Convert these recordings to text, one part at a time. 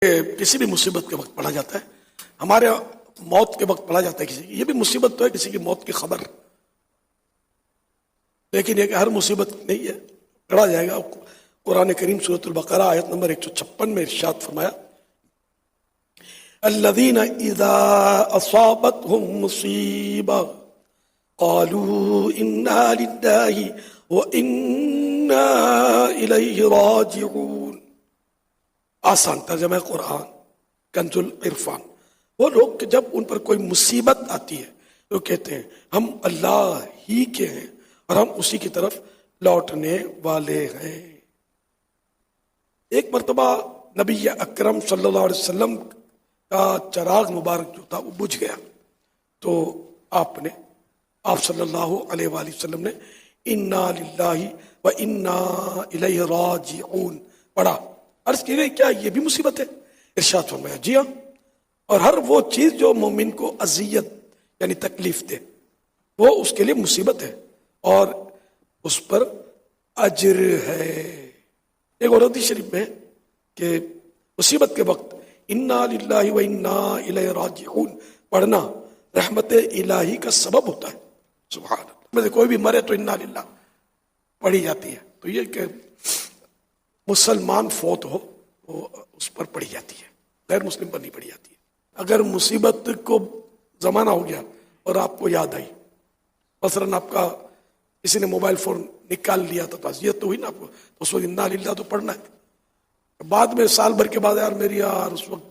کسی بھی مصیبت کے وقت پڑھا جاتا ہے. ہمارے موت کے وقت پڑھا جاتا ہے کسی کی. یہ بھی مصیبت تو ہے، کسی کی موت کی خبر، لیکن یہ کہ ہر مصیبت نہیں ہے پڑھا جائے گا. قرآن کریم سورۃ البقرہ آیت نمبر 156 میں ارشاد فرمایا الذین اذا اصابتهم مصیبہ قالوا انا للہ وانا الیہ راجعون. آسان ترجمہ قرآن کنز العرفان. وہ لوگ کہ جب ان پر کوئی مصیبت آتی ہے تو کہتے ہیں ہم اللہ ہی کے ہیں اور ہم اسی کی طرف لوٹنے والے ہیں. ایک مرتبہ نبی اکرم صلی اللہ علیہ وسلم کا چراغ مبارک جو تھا وہ بجھ گیا، تو آپ صلی اللہ علیہ وآلہ وسلم نے انا للہ و انا الیہ راجعون پڑھا. عرض کی گئی کیا یہ بھی مصیبت ہے؟ ارشاد فرمایا جی ہاں، اور ہر وہ چیز جو مومن کو اذیت یعنی تکلیف دے وہ اس کے لیے مصیبت ہے اور اس پر اجر ہے. ایک اور حدیث شریف میں کہ مصیبت کے وقت انا للہ و انا الیہ راجعون پڑھنا رحمت الہی کا سبب ہوتا ہے. سبحان اللہ. کوئی بھی مرے تو انا للہ پڑھی جاتی ہے. تو یہ کہ مسلمان فوت ہو وہ اس پر پڑھی جاتی ہے، غیر مسلم پر نہیں پڑھی جاتی ہے. اگر مصیبت کو زمانہ ہو گیا اور آپ کو یاد آئی، مثلاً آپ کا کسی نے موبائل فون نکال لیا تو تعزیت تو ہوئی نا آپ کو، تو اس وقت انا للہ تو پڑھنا ہے. بعد میں سال بھر کے بعد یار اس وقت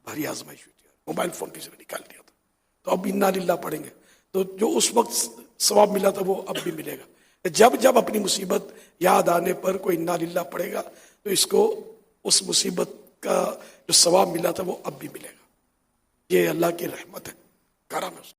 بھاری آزمائش ہوئی تھی، موبائل فون کسی نے نکال لیا تھا، تو اب انا للہ پڑھیں گے تو جو اس وقت ثواب ملا تھا وہ اب بھی ملے گا. جب اپنی مصیبت یاد آنے پر کوئی انا للہ پڑھے گا تو اس کو اس مصیبت کا جو ثواب ملا تھا وہ اب بھی ملے گا. یہ اللہ کی رحمت ہے، کرم ہے.